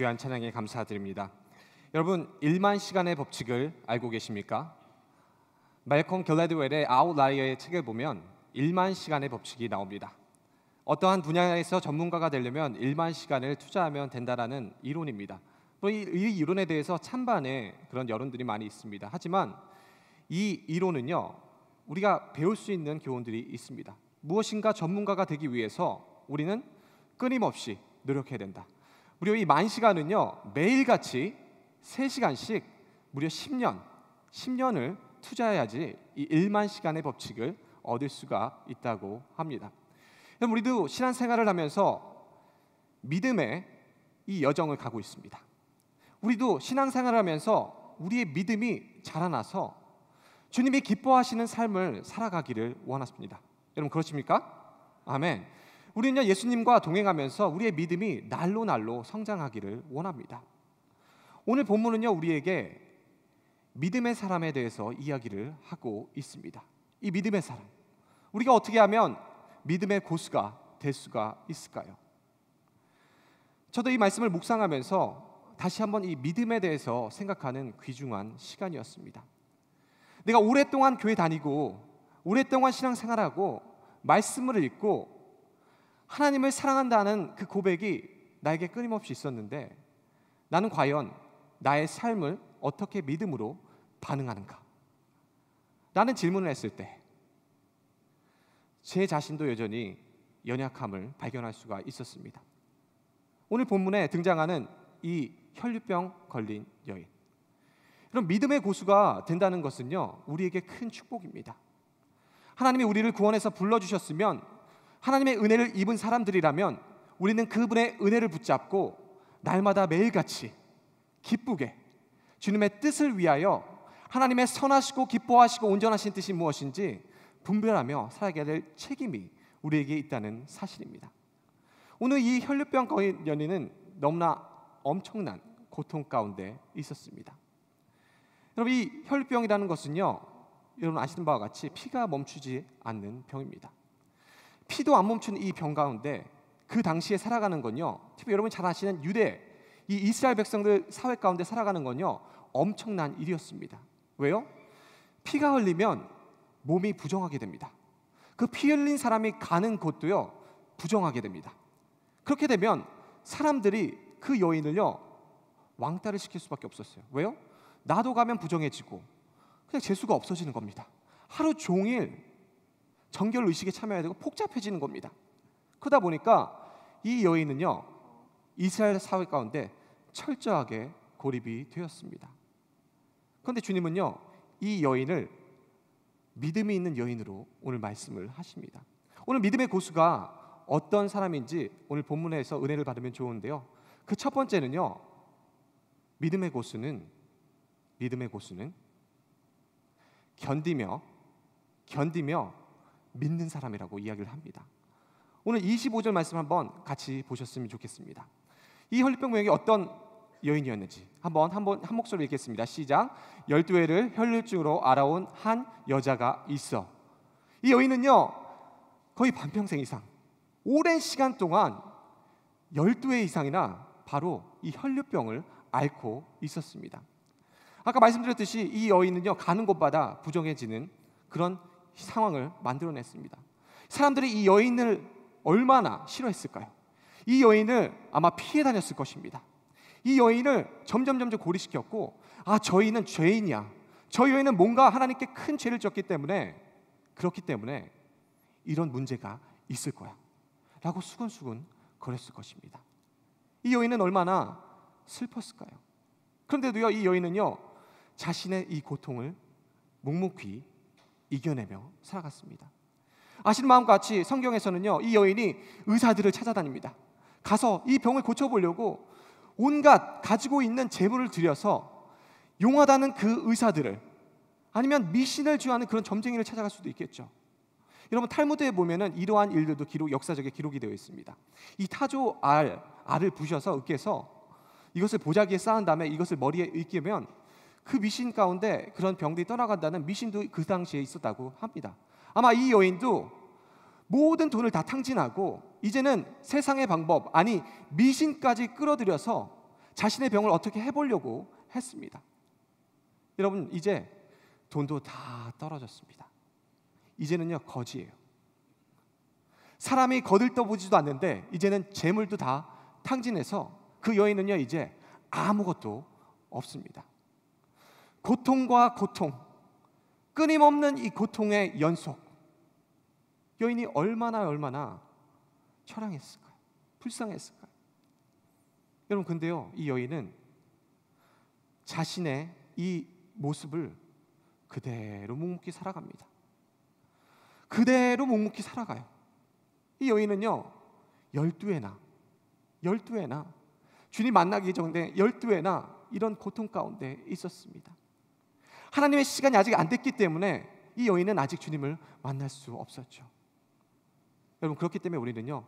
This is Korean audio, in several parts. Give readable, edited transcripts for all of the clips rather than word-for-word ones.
귀한 찬양에 감사드립니다. 여러분, 1만 시간의 법칙을 알고 계십니까? 말콤 글래드웰의 아웃라이어의 책을 보면 1만 시간의 법칙이 나옵니다. 어떠한 분야에서 전문가가 되려면 1만 시간을 투자하면 된다라는 이론입니다. 이 이론에 대해서 찬반의 그런 여론들이 많이 있습니다. 하지만 이 이론은요, 우리가 배울 수 있는 교훈들이 있습니다. 무엇인가 전문가가 되기 위해서 우리는 끊임없이 노력해야 된다. 무려 이 10,000시간은요, 매일같이 3시간씩 무려 10년을 투자해야지 이 1만 시간의 법칙을 얻을 수가 있다고 합니다. 그럼 우리도 신앙생활을 하면서 믿음의 이 여정을 가고 있습니다. 우리도 신앙생활을 하면서 우리의 믿음이 자라나서 주님이 기뻐하시는 삶을 살아가기를 원하십니다. 여러분, 그렇습니까? 아멘. 우리는 예수님과 동행하면서 우리의 믿음이 날로 성장하기를 원합니다. 오늘 본문은요, 우리에게 믿음의 사람에 대해서 이야기를 하고 있습니다. 이 믿음의 사람, 우리가 어떻게 하면 믿음의 고수가 될 수가 있을까요? 저도 이 말씀을 묵상하면서 다시 한번 이 믿음에 대해서 생각하는 귀중한 시간이었습니다. 내가 오랫동안 교회 다니고 오랫동안 신앙생활하고 말씀을 읽고 하나님을 사랑한다는 그 고백이 나에게 끊임없이 있었는데 나는 과연 나의 삶을 어떻게 믿음으로 반응하는가? 라는 질문을 했을 때 제 자신도 여전히 연약함을 발견할 수가 있었습니다. 오늘 본문에 등장하는 이 혈류병 걸린 여인, 그럼 믿음의 고수가 된다는 것은요, 우리에게 큰 축복입니다. 하나님이 우리를 구원해서 불러주셨으면, 하나님의 은혜를 입은 사람들이라면 우리는 그분의 은혜를 붙잡고 날마다 매일같이 기쁘게 주님의 뜻을 위하여 하나님의 선하시고 기뻐하시고 온전하신 뜻이 무엇인지 분별하며 살아가야 될 책임이 우리에게 있다는 사실입니다. 오늘 이 혈류병 걸린 여인은 너무나 엄청난 고통 가운데 있었습니다. 여러분, 이 혈류병이라는 것은요, 여러분 아시는 바와 같이 피가 멈추지 않는 병입니다. 피도 안 멈추는 이 병 가운데 그 당시에 살아가는 건요, 특히 여러분 잘 아시는 유대 이 이스라엘 백성들 사회 가운데 살아가는 건요, 엄청난 일이었습니다. 왜요? 피가 흘리면 몸이 부정하게 됩니다. 그 피 흘린 사람이 가는 곳도요, 부정하게 됩니다. 그렇게 되면 사람들이 그 여인을요, 왕따를 시킬 수밖에 없었어요. 왜요? 나도 가면 부정해지고 그냥 재수가 없어지는 겁니다. 하루 종일 정결 의식에 참여해야 되고 복잡해지는 겁니다. 그러다 보니까 이 여인은요, 이스라엘 사회 가운데 철저하게 고립이 되었습니다. 그런데 주님은요, 이 여인을 믿음이 있는 여인으로 오늘 말씀을 하십니다. 오늘 믿음의 고수가 어떤 사람인지 오늘 본문에서 은혜를 받으면 좋은데요, 그 첫 번째는요, 믿음의 고수는 견디며 믿는 사람이라고 이야기를 합니다. 오늘 25절 말씀 한번 같이 보셨으면 좋겠습니다. 이 혈류병 여인이 어떤 여인이었는지 한 목소리로 읽겠습니다. 시작. 12회를 혈류증으로 알아온 한 여자가 있어. 이 여인은요, 거의 반평생 이상 오랜 시간 동안 12회 이상이나 바로 이 혈류병을 앓고 있었습니다. 아까 말씀드렸듯이 이 여인은요, 가는 곳마다 부정해지는 그런 상황을 만들어냈습니다. 사람들이 이 여인을 얼마나 싫어했을까요? 이 여인을 아마 피해 다녔을 것입니다. 이 여인을 점점 고립시켰고, 저 여인은 죄인이야, 저 여인은 뭔가 하나님께 큰 죄를 졌기 때문에 그렇기 때문에 이런 문제가 있을 거야 라고 수근수근 거렸을 것입니다. 이 여인은 얼마나 슬펐을까요? 그런데도요, 이 여인은요, 자신의 이 고통을 묵묵히 이겨내며 살아갔습니다. 아시는 마음과 같이 성경에서는요, 이 여인이 의사들을 찾아다닙니다. 가서 이 병을 고쳐보려고 온갖 가지고 있는 재물을 들여서 용하다는 그 의사들을, 아니면 미신을 주하는 그런 점쟁이를 찾아갈 수도 있겠죠. 여러분, 탈무드에 보면은 이러한 일들도 역사적에 기록이 되어 있습니다. 이 타조 알을 부셔서 으깨서 이것을 보자기에 쌓은 다음에 이것을 머리에 으깨면 그 미신 가운데 그런 병들이 떠나간다는 미신도 그 당시에 있었다고 합니다. 아마 이 여인도 모든 돈을 다 탕진하고 이제는 세상의 방법, 아니 미신까지 끌어들여서 자신의 병을 어떻게 해보려고 했습니다. 여러분, 이제 돈도 다 떨어졌습니다. 이제는요, 거지예요. 사람이 거들떠보지도 않는데 이제는 재물도 다 탕진해서 그 여인은요, 이제 아무것도 없습니다. 고통과 고통, 끊임없는 이 고통의 연속. 여인이 얼마나 처량했을까요? 불쌍했을까요? 여러분, 근데요, 이 여인은 자신의 이 모습을 그대로 묵묵히 살아갑니다. 그대로 묵묵히 살아가요. 이 여인은요, 12회나 주님 만나기 전에 12회나 이런 고통 가운데 있었습니다. 하나님의 시간이 아직 안 됐기 때문에 이 여인은 아직 주님을 만날 수 없었죠. 여러분, 그렇기 때문에 우리는요,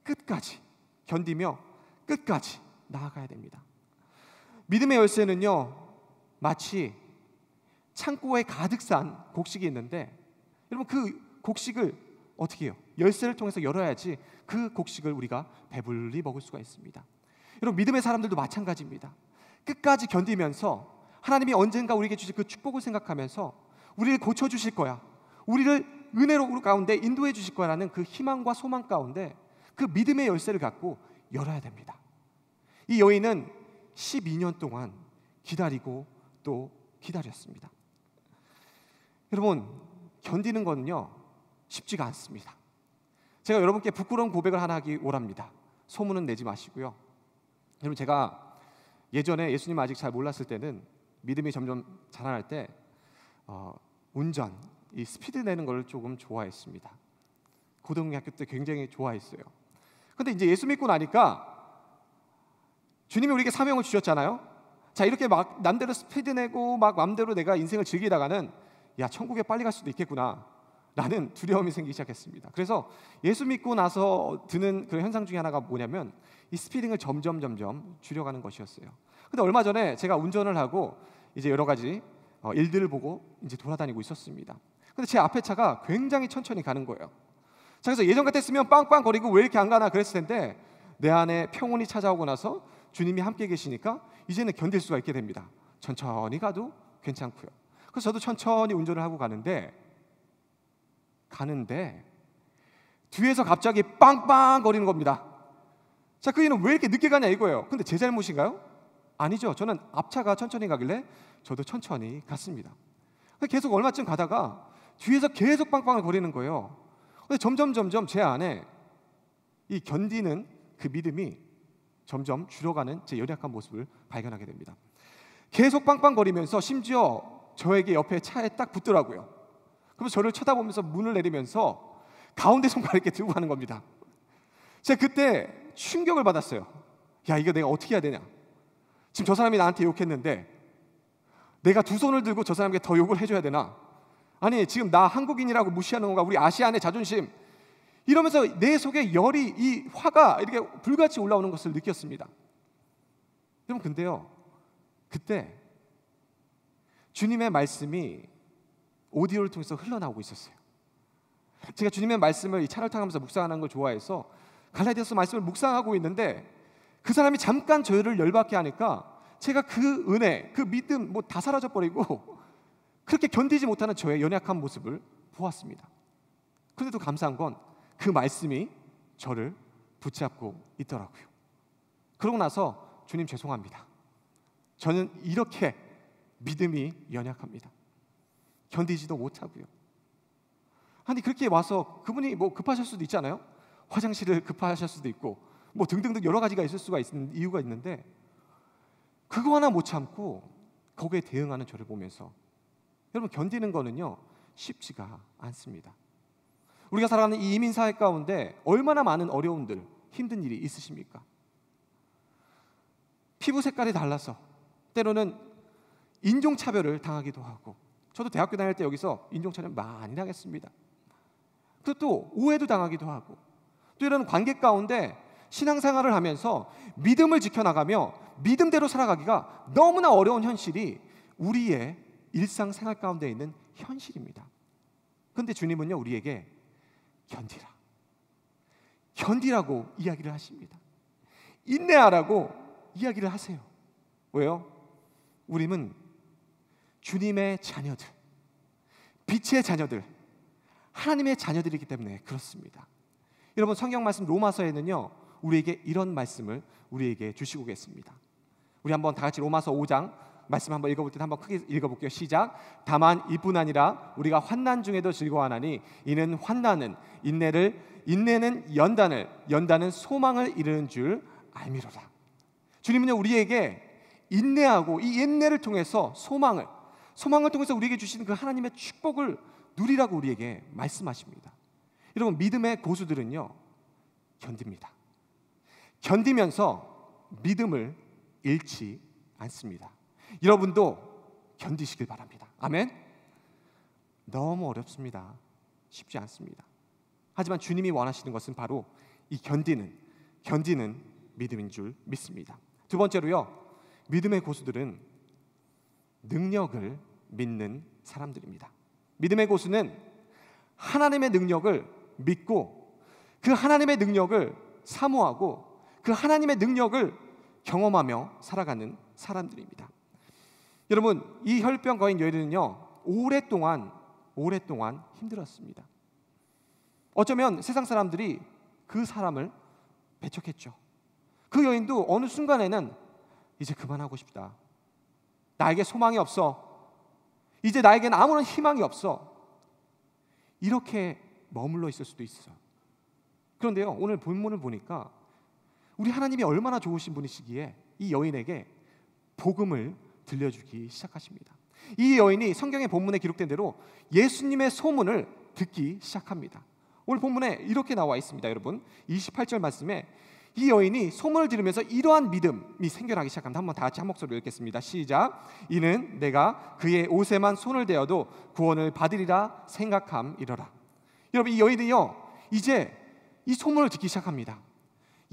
끝까지 견디며 끝까지 나아가야 됩니다. 믿음의 열쇠는요, 마치 창고에 가득 싼 곡식이 있는데, 여러분, 그 곡식을 어떻게 해요? 열쇠를 통해서 열어야지 그 곡식을 우리가 배불리 먹을 수가 있습니다. 여러분, 믿음의 사람들도 마찬가지입니다. 끝까지 견디면서 하나님이 언젠가 우리에게 주실 그 축복을 생각하면서 우리를 고쳐주실 거야, 우리를 은혜로 가운데 인도해 주실 거라는 그 희망과 소망 가운데 그 믿음의 열쇠를 갖고 열어야 됩니다. 이 여인은 12년 동안 기다리고 또 기다렸습니다. 여러분, 견디는 거는요, 쉽지가 않습니다. 제가 여러분께 부끄러운 고백을 하나 하기 원합니다. 소문은 내지 마시고요. 여러분, 제가 예전에 예수님 아직 잘 몰랐을 때는 믿음이 점점 자라날 때 운전, 이 스피드 내는 걸 조금 좋아했습니다. 고등학교 때 굉장히 좋아했어요. 근데 이제 예수 믿고 나니까 주님이 우리에게 사명을 주셨잖아요. 자, 이렇게 막 남대로 스피드 내고 막 마음대로 내가 인생을 즐기다가는 야, 천국에 빨리 갈 수도 있겠구나 라는 두려움이 생기기 시작했습니다. 그래서 예수 믿고 나서 드는 그런 현상 중에 하나가 뭐냐면 이 스피딩을 점점 줄여가는 것이었어요. 근데 얼마 전에 제가 운전을 하고 이제 여러 가지 일들을 보고 이제 돌아다니고 있었습니다. 근데 제 앞에 차가 굉장히 천천히 가는 거예요. 자, 그래서 예전 같았으면 빵빵거리고 왜 이렇게 안 가나 그랬을 텐데 내 안에 평온이 찾아오고 나서 주님이 함께 계시니까 이제는 견딜 수가 있게 됩니다. 천천히 가도 괜찮고요. 그래서 저도 천천히 운전을 하고 가는데 뒤에서 갑자기 빵빵 거리는 겁니다. 자, 그 애는 왜 이렇게 늦게 가냐 이거예요. 근데 제 잘못인가요? 아니죠. 저는 앞차가 천천히 가길래 저도 천천히 갔습니다. 계속 얼마쯤 가다가 뒤에서 계속 빵빵을 거리는 거예요. 근데 점점 제 안에 이 견디는 그 믿음이 점점 줄어가는 제 연약한 모습을 발견하게 됩니다. 계속 빵빵거리면서 심지어 저에게 옆에 차에 딱 붙더라고요. 그래서 저를 쳐다보면서 문을 내리면서 가운데 손가락 이렇게 들고 가는 겁니다. 제가 그때 충격을 받았어요. 야, 이거 내가 어떻게 해야 되냐. 지금 저 사람이 나한테 욕했는데 내가 두 손을 들고 저 사람에게 더 욕을 해줘야 되나? 아니, 지금 나 한국인이라고 무시하는 건가? 우리 아시안의 자존심. 이러면서 내 속에 열이, 이 화가 이렇게 불같이 올라오는 것을 느꼈습니다. 여러분, 근데요, 그때 주님의 말씀이 오디오를 통해서 흘러나오고 있었어요. 제가 주님의 말씀을 이 차를 타면서 묵상하는 걸 좋아해서 갈라디아서 말씀을 묵상하고 있는데 그 사람이 잠깐 저를 열받게 하니까 제가 그 은혜, 그 믿음 뭐 다 사라져버리고 그렇게 견디지 못하는 저의 연약한 모습을 보았습니다. 그런데도 감사한 건 그 말씀이 저를 붙잡고 있더라고요. 그러고 나서 주님 죄송합니다. 저는 이렇게 믿음이 연약합니다. 견디지도 못하고요. 아니, 그렇게 와서 그분이 뭐 급하실 수도 있잖아요. 화장실을 급하실 수도 있고 뭐 등등등 여러 가지가 있을 수가 있는 이유가 있는데 그거 하나 못 참고 거기에 대응하는 저를 보면서 여러분, 견디는 거는요 쉽지가 않습니다. 우리가 살아가는 이 이민 사회 가운데 얼마나 많은 어려움들, 힘든 일이 있으십니까? 피부 색깔이 달라서 때로는 인종차별을 당하기도 하고, 저도 대학교 다닐 때 여기서 인종차별 많이 당했습니다. 그리고 또 오해도 당하기도 하고, 또 이런 관계 가운데 신앙생활을 하면서 믿음을 지켜나가며 믿음대로 살아가기가 너무나 어려운 현실이 우리의 일상생활 가운데 있는 현실입니다. 그런데 주님은요 우리에게 견디라고 이야기를 하십니다. 인내하라고 이야기를 하세요. 왜요? 우리는 주님의 자녀들, 빛의 자녀들, 하나님의 자녀들이기 때문에 그렇습니다. 여러분, 성경 말씀 로마서에는요, 우리에게 이런 말씀을 우리에게 주시고 계십니다. 우리 한번 다 같이 로마서 5장 말씀 한번 읽어볼 때 한번 크게 읽어볼게요. 시작. 다만 이뿐 아니라 우리가 환난 중에도 즐거워하나니 이는 환난은 인내를, 인내는 연단을, 연단은 소망을 이루는 줄 알미로라. 주님은요, 우리에게 인내하고 이 인내를 통해서 소망을 통해서 우리에게 주시는 그 하나님의 축복을 누리라고 우리에게 말씀하십니다. 여러분, 믿음의 고수들은요, 견딥니다. 견디면서 믿음을 잃지 않습니다. 여러분도 견디시길 바랍니다. 아멘. 너무 어렵습니다. 쉽지 않습니다. 하지만 주님이 원하시는 것은 바로 이 견디는 믿음인 줄 믿습니다. 두 번째로요, 믿음의 고수들은 능력을 믿는 사람들입니다. 믿음의 고수는 하나님의 능력을 믿고 그 하나님의 능력을 사모하고 그 하나님의 능력을 경험하며 살아가는 사람들입니다. 여러분, 이 혈병 거인 여인은요, 오랫동안 힘들었습니다. 어쩌면 세상 사람들이 그 사람을 배척했죠. 그 여인도 어느 순간에는 이제 그만하고 싶다. 나에게 소망이 없어. 이제 나에게는 아무런 희망이 없어. 이렇게 머물러 있을 수도 있어요. 그런데요, 오늘 본문을 보니까 우리 하나님이 얼마나 좋으신 분이시기에 이 여인에게 복음을 들려주기 시작하십니다. 이 여인이 성경의 본문에 기록된 대로 예수님의 소문을 듣기 시작합니다. 오늘 본문에 이렇게 나와 있습니다. 여러분, 28절 말씀에 이 여인이 소문을 들으면서 이러한 믿음이 생겨나기 시작합니다. 한번 다 같이 한 목소리로 읽겠습니다. 시작. 이는 내가 그의 옷에만 손을 대어도 구원을 받으리라 생각함이러라. 여러분, 이 여인은요, 이제 이 소문을 듣기 시작합니다.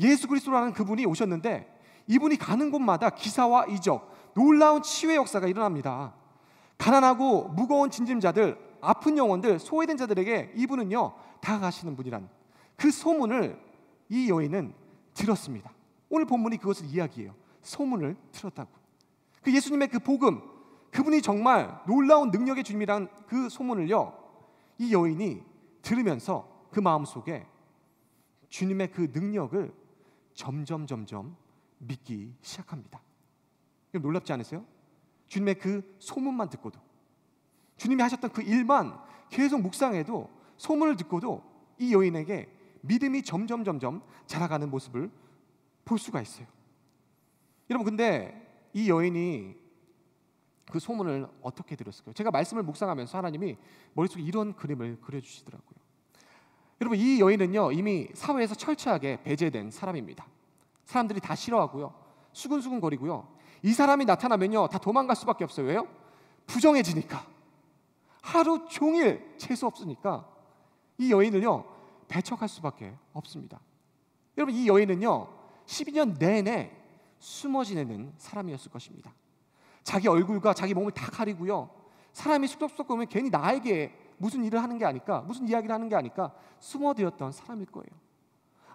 예수 그리스도라는 그분이 오셨는데 이분이 가는 곳마다 기사와 이적, 놀라운 치유의 역사가 일어납니다. 가난하고 무거운 짐짐자들, 아픈 영혼들, 소외된 자들에게 이분은요, 다가가시는 분이란 그 소문을 이 여인은 들었습니다. 오늘 본문이 그것을 이야기해요. 소문을 들었다고. 그 예수님의 그 복음, 그분이 정말 놀라운 능력의 주님이라는 그 소문을요, 이 여인이 들으면서 그 마음속에 주님의 그 능력을 점점 믿기 시작합니다. 놀랍지 않으세요? 주님의 그 소문만 듣고도, 주님이 하셨던 그 일만 계속 묵상해도, 소문을 듣고도 이 여인에게 믿음이 점점 자라가는 모습을 볼 수가 있어요. 여러분, 근데 이 여인이 그 소문을 어떻게 들었을까요? 제가 말씀을 묵상하면서 하나님이 머릿속에 이런 그림을 그려주시더라고요. 여러분, 이 여인은요, 이미 사회에서 철저하게 배제된 사람입니다. 사람들이 다 싫어하고요, 수근수근거리고요, 이 사람이 나타나면요 다 도망갈 수밖에 없어요. 왜요? 부정해지니까. 하루 종일 재수 없으니까 이 여인을요 배척할 수밖에 없습니다. 여러분, 이 여인은요 12년 내내 숨어 지내는 사람이었을 것입니다. 자기 얼굴과 자기 몸을 다 가리고요, 사람이 쑥덕쑥덕 보면 괜히 나에게 무슨 일을 하는 게 아닐까, 무슨 이야기를 하는 게 아닐까 숨어들었던 사람일 거예요.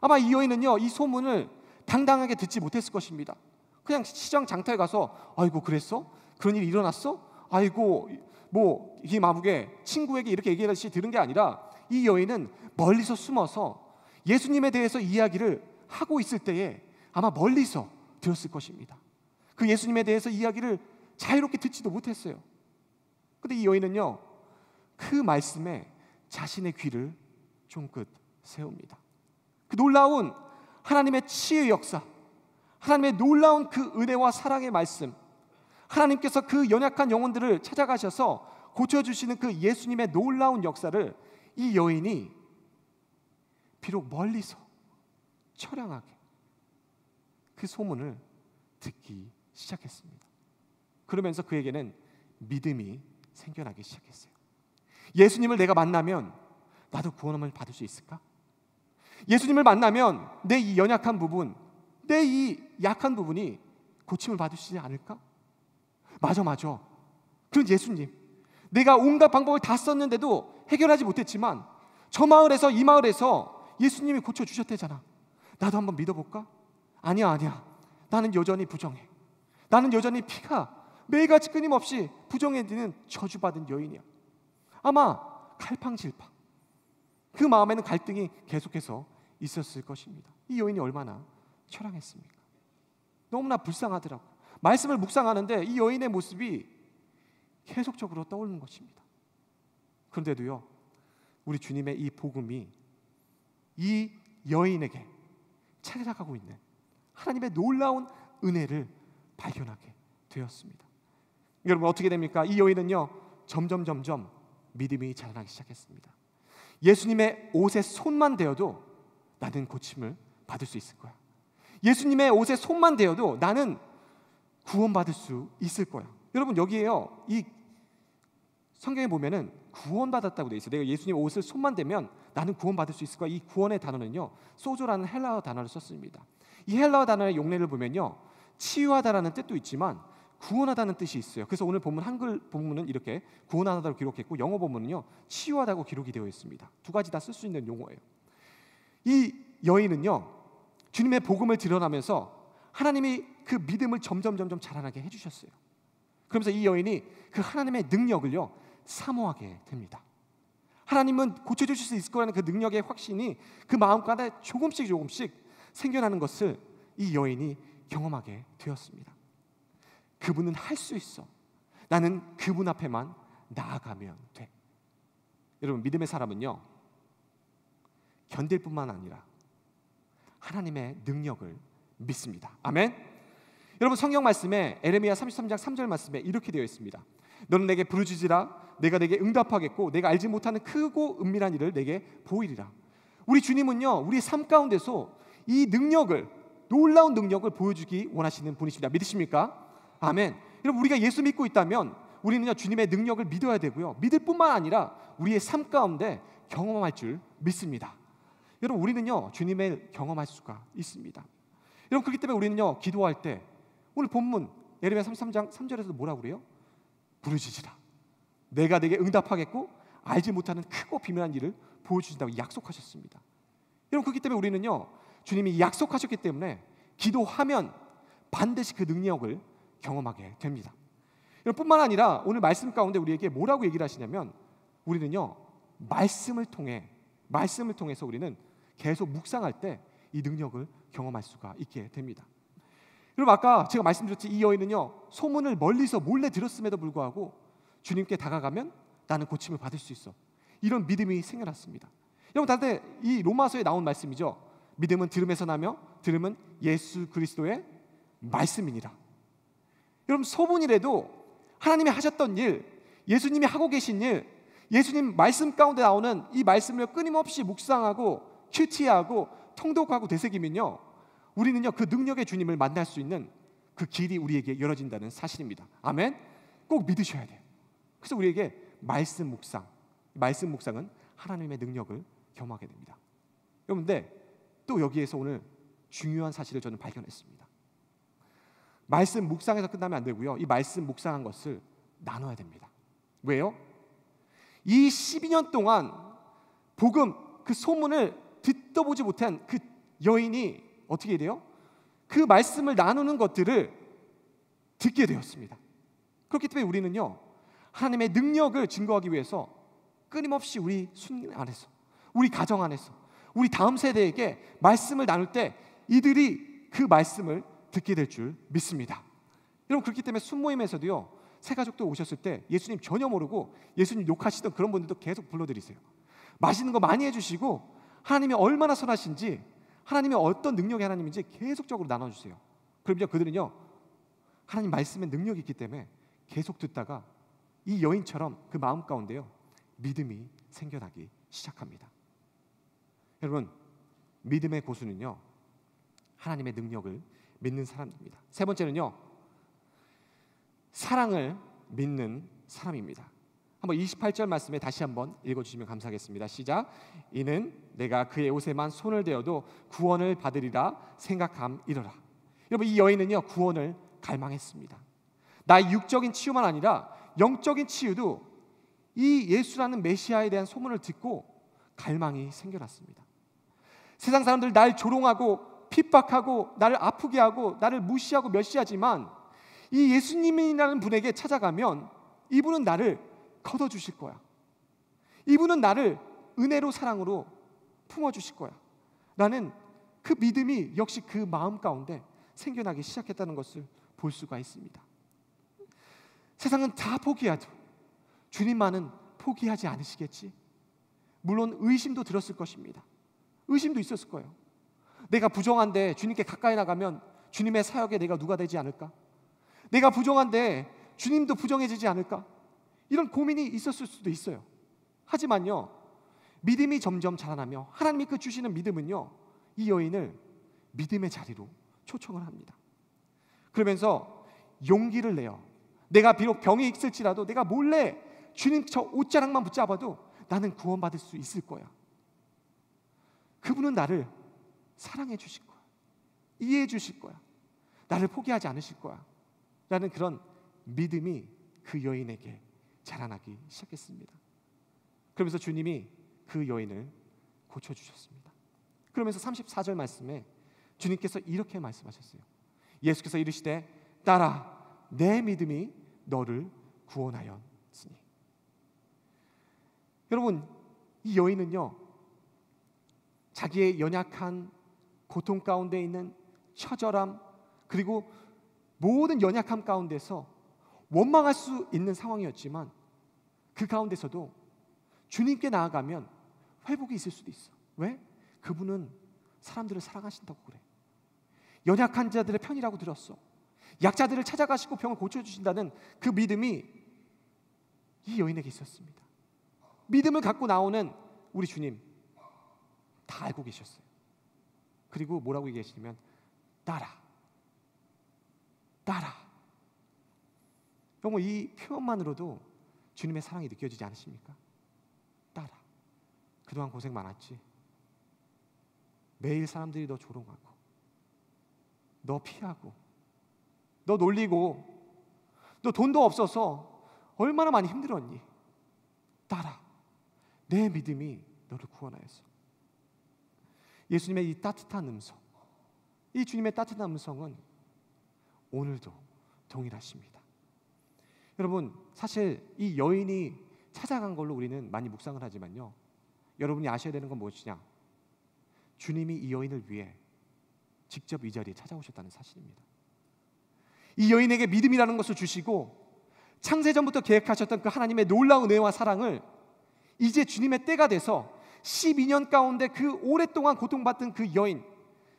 아마 이 여인은요 이 소문을 당당하게 듣지 못했을 것입니다. 그냥 시장 장터에 가서 아이고 그랬어? 그런 일이 일어났어? 아이고 뭐 이 마북에 친구에게 이렇게 얘기하듯이 들은 게 아니라 이 여인은 멀리서 숨어서 예수님에 대해서 이야기를 하고 있을 때에 아마 멀리서 들었을 것입니다. 그 예수님에 대해서 이야기를 자유롭게 듣지도 못했어요. 그런데 이 여인은요 그 말씀에 자신의 귀를 쫑긋 세웁니다. 그 놀라운 하나님의 치유의 역사, 하나님의 놀라운 그 은혜와 사랑의 말씀, 하나님께서 그 연약한 영혼들을 찾아가셔서 고쳐주시는 그 예수님의 놀라운 역사를 이 여인이 비록 멀리서 처량하게 그 소문을 듣기 시작했습니다. 그러면서 그에게는 믿음이 생겨나기 시작했어요. 예수님을 내가 만나면 나도 구원을 받을 수 있을까? 예수님을 만나면 내 이 연약한 부분, 내 이 약한 부분이 고침을 받으시지 않을까? 맞아. 그런 예수님, 내가 온갖 방법을 다 썼는데도 해결하지 못했지만 저 마을에서 이 마을에서 예수님이 고쳐주셨대잖아. 나도 한번 믿어볼까? 아니야. 나는 여전히 부정해. 나는 여전히 피가 매일같이 끊임없이 부정해지는 저주받은 여인이야. 아마 갈팡질팡, 그 마음에는 갈등이 계속해서 있었을 것입니다. 이 여인이 얼마나 처량했습니까? 너무나 불쌍하더라고요. 말씀을 묵상하는데 이 여인의 모습이 계속적으로 떠오르는 것입니다. 그런데도요, 우리 주님의 이 복음이 이 여인에게 찾아가고 있는 하나님의 놀라운 은혜를 발견하게 되었습니다. 여러분, 어떻게 됩니까? 이 여인은요, 점점 믿음이 자라나기 시작했습니다. 예수님의 옷에 손만 대어도 나는 고침을 받을 수 있을 거야. 예수님의 옷에 손만 대어도 나는 구원받을 수 있을 거야. 여러분, 여기에요, 이 성경에 보면은 구원받았다고 되어 있어요. 내가 예수님 옷을 손만 대면 나는 구원받을 수 있을 거야. 이 구원의 단어는요, 소조라는 헬라어 단어를 썼습니다. 이 헬라어 단어의 용례를 보면요, 치유하다라는 뜻도 있지만 구원하다는 뜻이 있어요. 그래서 오늘 본문 한글 본문은 이렇게 구원하다고 기록했고, 영어 본문은요, 치유하다고 기록이 되어 있습니다. 두 가지 다 쓸 수 있는 용어예요. 이 여인은요, 주님의 복음을 드러나면서 하나님이 그 믿음을 점점 자라나게 해주셨어요. 그러면서 이 여인이 그 하나님의 능력을요, 사모하게 됩니다. 하나님은 고쳐주실 수 있을 거라는 그 능력의 확신이 그 마음가에 조금씩 생겨나는 것을 이 여인이 경험하게 되었습니다. 그분은 할 수 있어. 나는 그분 앞에만 나아가면 돼. 여러분, 믿음의 사람은요, 견딜 뿐만 아니라 하나님의 능력을 믿습니다. 아멘. 여러분, 성경 말씀에 에레미야 33장 3절 말씀에 이렇게 되어 있습니다. 너는 내게 부르짖으라. 내가 내게 응답하겠고 내가 알지 못하는 크고 은밀한 일을 내게 보이리라. 우리 주님은요, 우리 삶 가운데서 이 능력을, 놀라운 능력을 보여주기 원하시는 분이십니다. 믿으십니까? 아멘. 여러분, 우리가 예수 믿고 있다면 우리는요, 주님의 능력을 믿어야 되고요, 믿을 뿐만 아니라 우리의 삶 가운데 경험할 줄 믿습니다. 여러분, 우리는요, 주님을 경험할 수가 있습니다. 여러분, 그렇기 때문에 우리는요, 기도할 때 오늘 본문 에레미야 33장 3절에서 뭐라고 그래요? 부르짖으라. 내가 내게 응답하겠고 알지 못하는 크고 비밀한 일을 보여주신다고 약속하셨습니다. 여러분, 그렇기 때문에 우리는요, 주님이 약속하셨기 때문에 기도하면 반드시 그 능력을 경험하게 됩니다. 여러분, 뿐만 아니라 오늘 말씀 가운데 우리에게 뭐라고 얘기를 하시냐면, 우리는요, 말씀을 통해서 우리는 계속 묵상할 때 이 능력을 경험할 수가 있게 됩니다. 여러분, 아까 제가 말씀드렸지, 이 여인은요, 소문을 멀리서 몰래 들었음에도 불구하고 주님께 다가가면 나는 고침을 받을 수 있어, 이런 믿음이 생겨났습니다. 여러분, 다들 이 로마서에 나온 말씀이죠. 믿음은 들음에서 나며 들음은 예수 그리스도의 말씀이니라. 여러분, 소문이라도 하나님이 하셨던 일, 예수님이 하고 계신 일, 예수님 말씀 가운데 나오는 이 말씀을 끊임없이 묵상하고 큐티하고 통독하고 되새기면요, 우리는요, 그 능력의 주님을 만날 수 있는 그 길이 우리에게 열어진다는 사실입니다. 아멘. 꼭 믿으셔야 돼요. 그래서 우리에게 말씀 묵상은 하나님의 능력을 경험하게 됩니다. 여러분, 근데 또 여기에서 오늘 중요한 사실을 저는 발견했습니다. 말씀 묵상에서 끝나면 안 되고요, 이 말씀 묵상한 것을 나눠야 됩니다. 왜요? 이 12년 동안 복음, 그 소문을 듣도 보지 못한 그 여인이 어떻게 돼요? 그 말씀을 나누는 것들을 듣게 되었습니다. 그렇기 때문에 우리는요, 하나님의 능력을 증거하기 위해서 끊임없이 우리 순 안에서, 우리 가정 안에서, 우리 다음 세대에게 말씀을 나눌 때 이들이 그 말씀을 듣게 될 줄 믿습니다. 여러분, 그렇기 때문에 순모임에서도요, 새 가족들 오셨을 때 예수님 전혀 모르고 예수님 욕하시던 그런 분들도 계속 불러드리세요. 맛있는 거 많이 해주시고 하나님이 얼마나 선하신지, 하나님이 어떤 능력의 하나님인지 계속적으로 나눠주세요. 그러면 그들은요, 하나님 말씀에 능력이 있기 때문에 계속 듣다가 이 여인처럼 그 마음 가운데요, 믿음이 생겨나기 시작합니다. 여러분, 믿음의 고수는요, 하나님의 능력을 믿는 사람입니다. 세 번째는요, 사랑을 믿는 사람입니다. 한번 28절 말씀에 다시 한번 읽어주시면 감사하겠습니다. 시작. 이는 내가 그의 옷에만 손을 대어도 구원을 받으리라 생각함이로라. 여러분, 이 여인은요, 구원을 갈망했습니다. 나의 육적인 치유만 아니라 영적인 치유도 이 예수라는 메시아에 대한 소문을 듣고 갈망이 생겨났습니다. 세상 사람들 날 조롱하고 핍박하고 나를 아프게 하고 나를 무시하고 멸시하지만 이 예수님이라는 분에게 찾아가면 이분은 나를 걷어주실 거야. 이분은 나를 은혜로 사랑으로 품어주실 거야 라는 그 믿음이 역시 그 마음 가운데 생겨나기 시작했다는 것을 볼 수가 있습니다. 세상은 다 포기해도 주님만은 포기하지 않으시겠지. 물론 의심도 들었을 것입니다. 의심도 있었을 거예요. 내가 부정한데 주님께 가까이 나가면 주님의 사역에 내가 누가 되지 않을까? 내가 부정한데 주님도 부정해지지 않을까? 이런 고민이 있었을 수도 있어요. 하지만요, 믿음이 점점 자라나며 하나님이 그 주시는 믿음은요, 이 여인을 믿음의 자리로 초청을 합니다. 그러면서 용기를 내요. 내가 비록 병이 있을지라도 내가 몰래 주님 저 옷자락만 붙잡아도 나는 구원받을 수 있을 거야. 그분은 나를 사랑해 주실 거야. 이해해 주실 거야. 나를 포기하지 않으실 거야 라는 그런 믿음이 그 여인에게 자라나기 시작했습니다. 그러면서 주님이 그 여인을 고쳐주셨습니다. 그러면서 34절 말씀에 주님께서 이렇게 말씀하셨어요. 예수께서 이르시되 딸아 내 믿음이 너를 구원하였으니. 여러분, 이 여인은요, 자기의 연약한 고통 가운데 있는 처절함, 그리고 모든 연약함 가운데서 원망할 수 있는 상황이었지만 그 가운데서도 주님께 나아가면 회복이 있을 수도 있어. 왜? 그분은 사람들을 사랑하신다고 그래. 연약한 자들의 편이라고 들었어. 약자들을 찾아가시고 병을 고쳐주신다는 그 믿음이 이 여인에게 있었습니다. 믿음을 갖고 나오는 우리 주님 다 알고 계셨어요. 그리고 뭐라고 얘기하시냐면 따라. 여러분, 이 표현만으로도 주님의 사랑이 느껴지지 않으십니까? 따라. 그동안 고생 많았지. 매일 사람들이 너 조롱하고 너 피하고 너 놀리고 너 돈도 없어서 얼마나 많이 힘들었니? 따라. 내 믿음이 너를 구원하였어. 예수님의 이 따뜻한 음성, 이 주님의 따뜻한 음성은 오늘도 동일하십니다. 여러분, 사실 이 여인이 찾아간 걸로 우리는 많이 묵상을 하지만요, 여러분이 아셔야 되는 건 무엇이냐? 주님이 이 여인을 위해 직접 이 자리에 찾아오셨다는 사실입니다. 이 여인에게 믿음이라는 것을 주시고 창세전부터 계획하셨던 그 하나님의 놀라운 은혜와 사랑을 이제 주님의 때가 돼서 12년 가운데 그 오랫동안 고통받던 그 여인,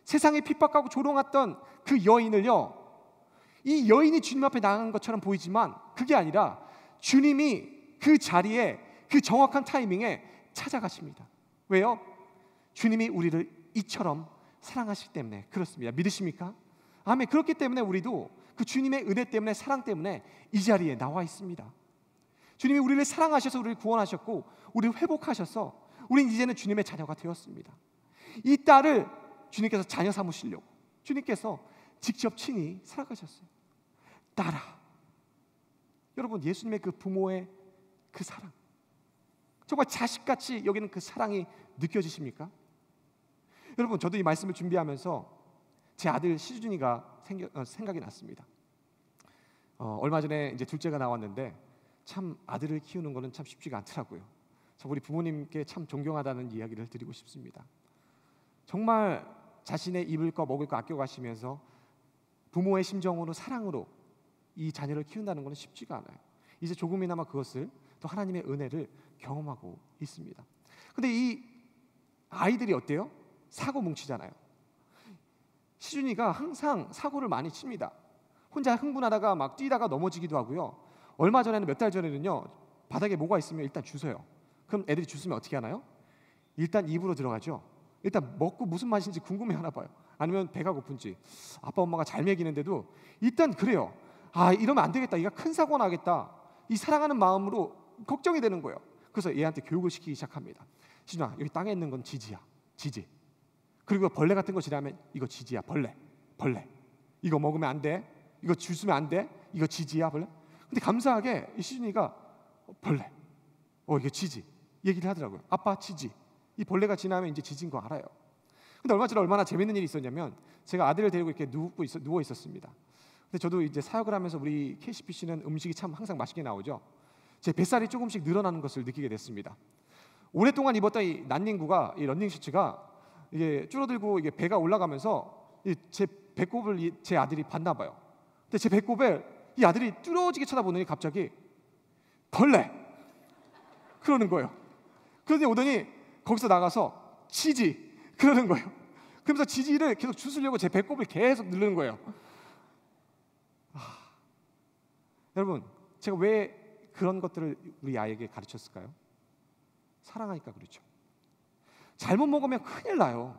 세상에 핍박하고 조롱했던 그 여인을요, 이 여인이 주님 앞에 나간 것처럼 보이지만 그게 아니라 주님이 그 자리에 그 정확한 타이밍에 찾아가십니다. 왜요? 주님이 우리를 이처럼 사랑하시기 때문에 그렇습니다. 믿으십니까? 아멘. 그렇기 때문에 우리도 그 주님의 은혜 때문에, 사랑 때문에 이 자리에 나와 있습니다. 주님이 우리를 사랑하셔서 우리를 구원하셨고 우리를 회복하셔서 우리는 이제는 주님의 자녀가 되었습니다. 이 딸을 주님께서 자녀 삼으시려고 주님께서 직접 친히 살아가셨어요. 딸아. 여러분, 예수님의 그 부모의 그 사랑, 정말 자식같이 여기는 그 사랑이 느껴지십니까? 여러분, 저도 이 말씀을 준비하면서 제 아들 시준이가 생각이 났습니다. 얼마 전에 이제 둘째가 나왔는데 참 아들을 키우는 거는 참 쉽지가 않더라고요. 참 우리 부모님께 참 존경하다는 이야기를 드리고 싶습니다. 정말 자신의 입을 거 먹을 거 아껴가시면서 부모의 심정으로, 사랑으로 이 자녀를 키운다는 것은 쉽지가 않아요. 이제 조금이나마 그것을 또 하나님의 은혜를 경험하고 있습니다. 근데 이 아이들이 어때요? 사고 뭉치잖아요. 시준이가 항상 사고를 많이 칩니다. 혼자 흥분하다가 막 뛰다가 넘어지기도 하고요. 얼마 전에는, 몇 달 전에는요, 바닥에 뭐가 있으면 일단 주워요. 그럼 애들이 주스면 어떻게 하나요? 일단 입으로 들어가죠. 일단 먹고 무슨 맛인지 궁금해하나 봐요. 아니면 배가 고픈지. 아빠 엄마가 잘 먹이는데도 일단 그래요. 아, 이러면 안 되겠다. 얘가 큰 사고 나겠다. 이 사랑하는 마음으로 걱정이 되는 거예요. 그래서 얘한테 교육을 시키기 시작합니다. 시준아, 여기 땅에 있는 건 지지야. 지지. 그리고 벌레 같은 거 지나면 이거 지지야. 벌레. 이거 먹으면 안 돼. 이거 주스면 안 돼. 이거 지지야. 벌레. 근데 감사하게 이 시준이가 벌레. 이거 지지. 얘기를 하더라고요. 아빠 지지. 이 벌레가 지나면 이제 지진 거 알아요. 근데 얼마 전에 얼마나 재밌는 일이 있었냐면 제가 아들을 데리고 이렇게 누워 있었습니다. 근데 저도 이제 사역을 하면서 우리 KCPC는 음식이 참 항상 맛있게 나오죠. 제 뱃살이 조금씩 늘어나는 것을 느끼게 됐습니다. 오랫동안 입었던 이 런닝구가, 이 런닝 셔츠가 이게 줄어들고 이게 배가 올라가면서 제 배꼽을 제 아들이 봤나 봐요. 근데 제 배꼽을 이 아들이 뚫어지게 쳐다보더니 갑자기 벌레 그러는 거예요. 그러더니 오더니 거기서 나가서 지지 그러는 거예요. 그러면서 지지를 계속 주스려고 제 배꼽을 계속 누르는 거예요. 여러분, 제가 왜 그런 것들을 우리 아이에게 가르쳤을까요? 사랑하니까 그렇죠. 잘못 먹으면 큰일 나요.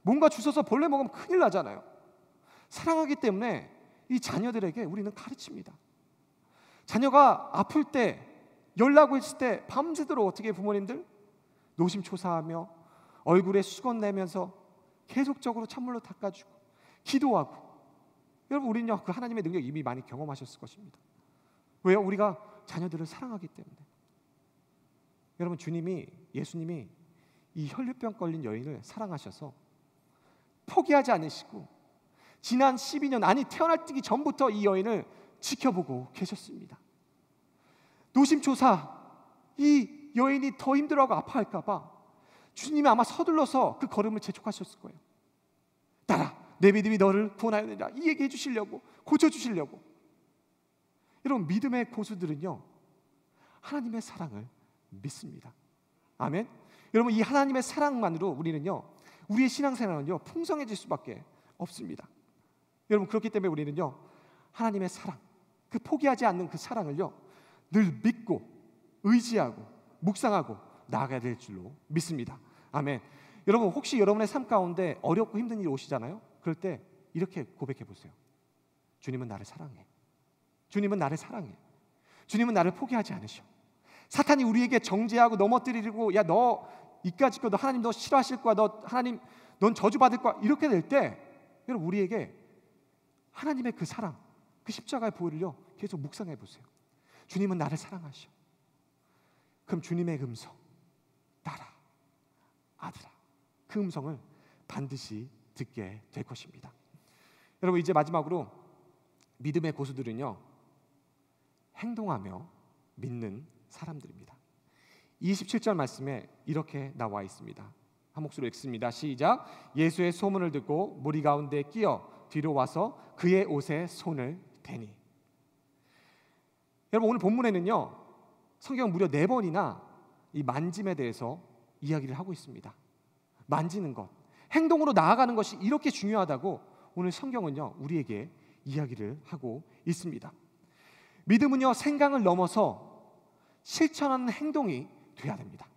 뭔가 주워서 벌레 먹으면 큰일 나잖아요. 사랑하기 때문에 이 자녀들에게 우리는 가르칩니다. 자녀가 아플 때, 열나고 있을 때 밤새도록 어떻게 부모님들 노심초사하며 얼굴에 수건 내면서 계속적으로 찬물로 닦아주고 기도하고. 여러분, 우리는요 그 하나님의 능력 이미 많이 경험하셨을 것입니다. 왜요? 우리가 자녀들을 사랑하기 때문에. 여러분, 예수님이 이 혈류병 걸린 여인을 사랑하셔서 포기하지 않으시고 지난 12년, 아니 태어나기 전부터 이 여인을 지켜보고 계셨습니다. 노심초사, 이 여인이 더 힘들어하고 아파할까 봐 주님이 아마 서둘러서 그 걸음을 재촉하셨을 거예요. 따라, 내 믿음이 너를 구원하였느니라, 이 얘기해 주시려고, 고쳐주시려고. 여러분, 믿음의 고수들은요 하나님의 사랑을 믿습니다. 아멘. 여러분, 이 하나님의 사랑만으로 우리는요 우리의 신앙생활은요 풍성해질 수밖에 없습니다. 여러분, 그렇기 때문에 우리는요 하나님의 사랑, 그 포기하지 않는 그 사랑을요 늘 믿고 의지하고 묵상하고 나아가야 될 줄로 믿습니다. 아멘. 여러분, 혹시 여러분의 삶 가운데 어렵고 힘든 일이 오시잖아요. 그럴 때 이렇게 고백해 보세요. 주님은 나를 사랑해. 주님은 나를 사랑해. 주님은 나를 포기하지 않으셔. 사탄이 우리에게 정죄하고 넘어뜨리고, 야, 너 이까짓 거, 너 하나님 너 싫어하실 거야, 너 하나님 넌 저주받을 거야, 이렇게 될 때 여러분, 우리에게 하나님의 그 사랑, 그 십자가의 보혈을요 계속 묵상해 보세요. 주님은 나를 사랑하셔. 그럼 주님의 음성, 딸아, 아들아, 그 음성을 반드시 듣게 될 것입니다. 여러분, 이제 마지막으로 믿음의 고수들은요 행동하며 믿는 사람들입니다. 27절 말씀에 이렇게 나와 있습니다. 한 목소리로 읽습니다. 시작. 예수의 소문을 듣고 무리 가운데 끼어 뒤로 와서 그의 옷에 손을 대니. 여러분, 오늘 본문에는요 성경 무려 4번이나 이 만짐에 대해서 이야기를 하고 있습니다. 만지는 것, 행동으로 나아가는 것이 이렇게 중요하다고 오늘 성경은요 우리에게 이야기를 하고 있습니다. 믿음은요 생각을 넘어서 실천하는 행동이 돼야 됩니다.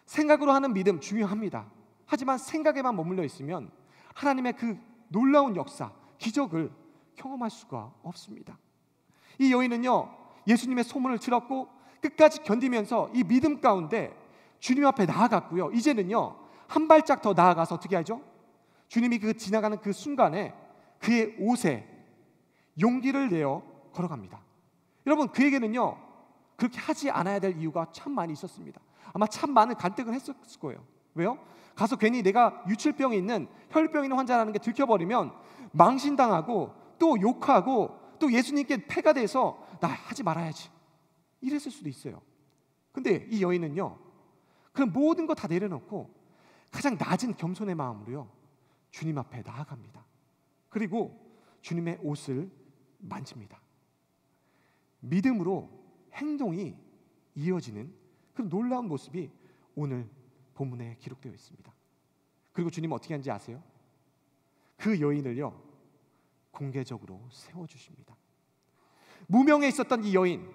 생각으로 하는 믿음 중요합니다. 하지만 생각에만 머물러 있으면 하나님의 그 놀라운 역사, 기적을 경험할 수가 없습니다. 이 여인은요 예수님의 소문을 들었고 끝까지 견디면서 이 믿음 가운데 주님 앞에 나아갔고요. 이제는요 한 발짝 더 나아가서 어떻게 하죠? 주님이 그 지나가는 그 순간에 그의 옷에 용기를 내어 걸어갑니다. 여러분, 그에게는요 그렇게 하지 않아야 될 이유가 참 많이 있었습니다. 아마 참 많은 간택을 했었을 거예요. 왜요? 가서 괜히 내가 유출병이 있는, 혈병 있는 환자라는 게 들켜버리면 망신당하고 또 욕하고 또 예수님께 패가 돼서 나 하지 말아야지 이랬을 수도 있어요. 근데 이 여인은요 그런 모든 거 다 내려놓고 가장 낮은 겸손의 마음으로요 주님 앞에 나아갑니다. 그리고 주님의 옷을 만집니다. 믿음으로 행동이 이어지는 그 놀라운 모습이 오늘 본문에 기록되어 있습니다. 그리고 주님은 어떻게 하는지 아세요? 그 여인을요 공개적으로 세워주십니다. 무명에 있었던 이 여인,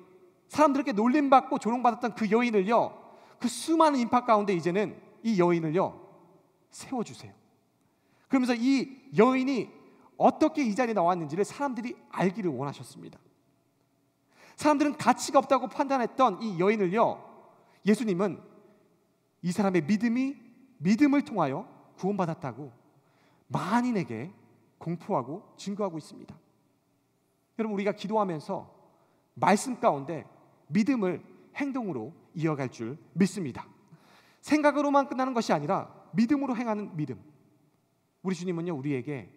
사람들에게 놀림받고 조롱받았던 그 여인을요 그 수많은 인파 가운데 이제는 이 여인을요 세워주세요. 그러면서 이 여인이 어떻게 이 자리에 나왔는지를 사람들이 알기를 원하셨습니다. 사람들은 가치가 없다고 판단했던 이 여인을요 예수님은 이 사람의 믿음을 통하여 구원받았다고 만인에게 공포하고 증거하고 있습니다. 여러분, 우리가 기도하면서 말씀 가운데 믿음을 행동으로 이어갈 줄 믿습니다. 생각으로만 끝나는 것이 아니라 믿음으로 행하는 믿음. 우리 주님은요, 우리에게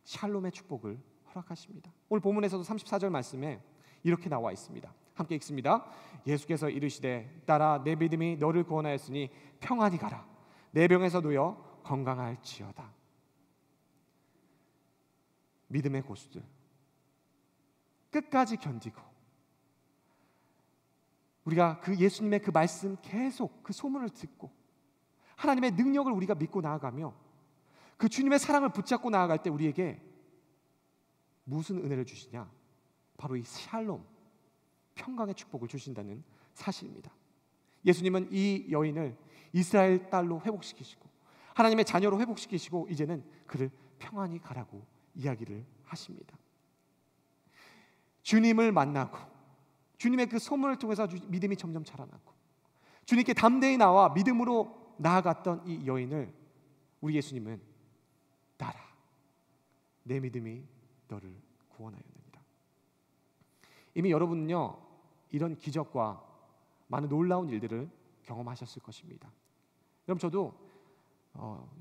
샬롬의 축복을 허락하십니다. 오늘 본문에서도 34절 말씀에 이렇게 나와 있습니다. 함께 읽습니다. 예수께서 이르시되 딸아 내 믿음이 너를 구원하였으니 평안히 가라. 내 병에서 놓여 건강할지어다. 믿음의 고수들, 끝까지 견디고 우리가 그 예수님의 그 말씀 계속 그 소문을 듣고 하나님의 능력을 우리가 믿고 나아가며 그 주님의 사랑을 붙잡고 나아갈 때 우리에게 무슨 은혜를 주시냐? 바로 이 샬롬, 평강의 축복을 주신다는 사실입니다. 예수님은 이 여인을 이스라엘 딸로 회복시키시고 하나님의 자녀로 회복시키시고 이제는 그를 평안히 가라고 이야기를 하십니다. 주님을 만나고 주님의 그 소문을 통해서 믿음이 점점 자라나고 주님께 담대히 나와 믿음으로 나아갔던 이 여인을 우리 예수님은 따라 내 믿음이 너를 구원하였느니라. 이미 여러분은요 이런 기적과 많은 놀라운 일들을 경험하셨을 것입니다. 여러분 저도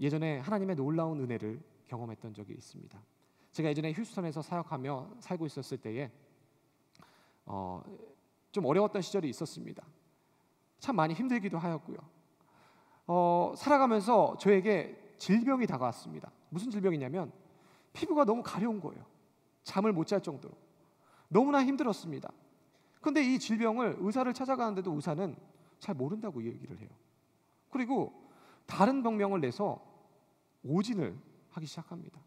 예전에 하나님의 놀라운 은혜를 경험했던 적이 있습니다. 제가 예전에 휴스턴에서 사역하며 살고 있었을 때에 좀 어려웠던 시절이 있었습니다. 참 많이 힘들기도 하였고요. 살아가면서 저에게 질병이 다가왔습니다. 무슨 질병이냐면 피부가 너무 가려운 거예요. 잠을 못 잘 정도로 너무나 힘들었습니다. 그런데 이 질병을 의사를 찾아가는데도 의사는 잘 모른다고 얘기를 해요. 그리고 다른 병명을 내서 오진을 하기 시작합니다.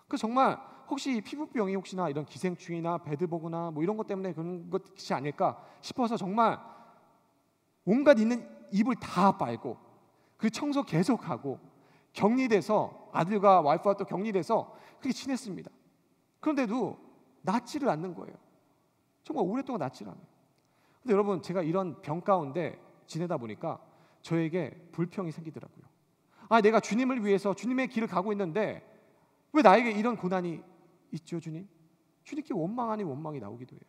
그 정말 혹시 피부병이 혹시나 이런 기생충이나 배드버그나 뭐 이런 것 때문에 그런 것이 아닐까 싶어서 정말 온갖 있는 입을 다 빨고 그 청소 계속하고 격리돼서 아들과 와이프와 또 격리돼서 그렇게 지냈습니다. 그런데도 낫지를 않는 거예요. 정말 오랫동안 낫지를 않아요. 근데 여러분 제가 이런 병 가운데 지내다 보니까 저에게 불평이 생기더라고요. 내가 주님을 위해서 주님의 길을 가고 있는데 왜 나에게 이런 고난이 있죠, 주님? 주님께 원망 아닌 원망이 나오기도 해요.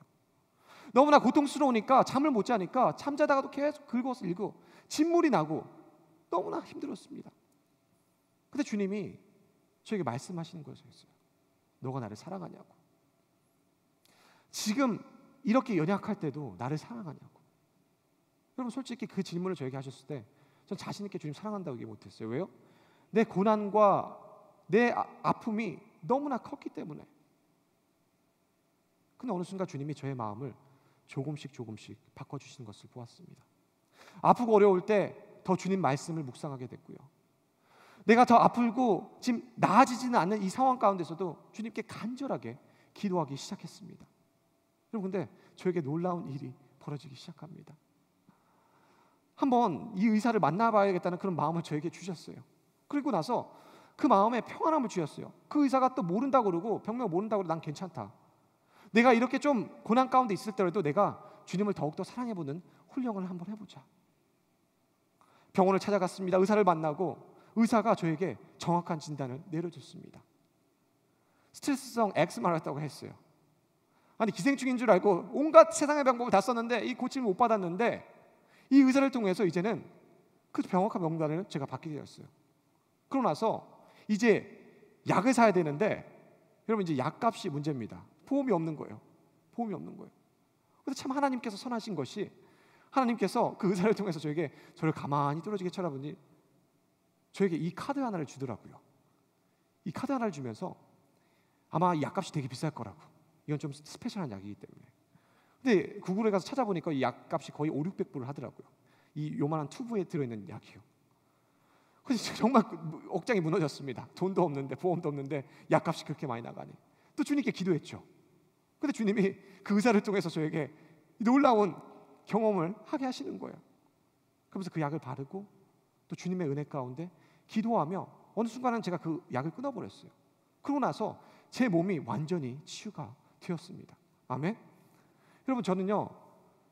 너무나 고통스러우니까 잠을 못 자니까 잠자다가도 계속 긁어서 읽고 진물이 나고 너무나 힘들었습니다. 근데 주님이 저에게 말씀하시는 거였어요. 너가 나를 사랑하냐고. 지금 이렇게 연약할 때도 나를 사랑하냐고. 여러분 솔직히 그 질문을 저에게 하셨을 때 전 자신 있게 주님 사랑한다고 얘기 못했어요. 왜요? 내 고난과 내 아픔이 너무나 컸기 때문에. 근데 어느 순간 주님이 저의 마음을 조금씩 바꿔주시는 것을 보았습니다. 아프고 어려울 때 더 주님 말씀을 묵상하게 됐고요. 내가 더 아프고 지금 나아지지는 않는 이 상황 가운데서도 주님께 간절하게 기도하기 시작했습니다. 여러분 근데 저에게 놀라운 일이 벌어지기 시작합니다. 한번 이 의사를 만나봐야겠다는 그런 마음을 저에게 주셨어요. 그리고 나서 그 마음에 평안함을 주셨어요. 그 의사가 또 모른다고 그러고 병명 모른다고 그러고 난 괜찮다. 내가 이렇게 좀 고난 가운데 있을 때라도 내가 주님을 더욱더 사랑해보는 훈련을 한번 해보자. 병원을 찾아갔습니다. 의사를 만나고 의사가 저에게 정확한 진단을 내려줬습니다. 스트레스성 엑스마라고 했어요. 기생충인 줄 알고 온갖 세상의 방법을 다 썼는데 이 고침을 못 받았는데 이 의사를 통해서 이제는 그 정확한 명단을 제가 받게 되었어요. 그러고 나서 이제 약을 사야 되는데 여러분 이제 약값이 문제입니다. 보험이 없는 거예요. 근데 참 하나님께서 선하신 것이 하나님께서 그 의사를 통해서 저를 가만히 뚫어지게 쳐다보니 저에게 이 카드 하나를 주더라고요. 이 카드 하나를 주면서 아마 이 약값이 되게 비쌀 거라고. 이건 좀 스페셜한 약이기 때문에. 근데 구글에 가서 찾아보니까 이 약값이 거의 500~600불을 하더라고요. 이 요만한 튜브에 들어있는 약이요. 그래서 정말 억장이 무너졌습니다. 돈도 없는데 보험도 없는데 약값이 그렇게 많이 나가니. 또 주님께 기도했죠. 근데 주님이 그 의사를 통해서 저에게 놀라운 경험을 하게 하시는 거예요. 그러면서 그 약을 바르고 또 주님의 은혜 가운데 기도하며 어느 순간은 제가 그 약을 끊어버렸어요. 그러고 나서 제 몸이 완전히 치유가 되었습니다. 아멘. 여러분 저는요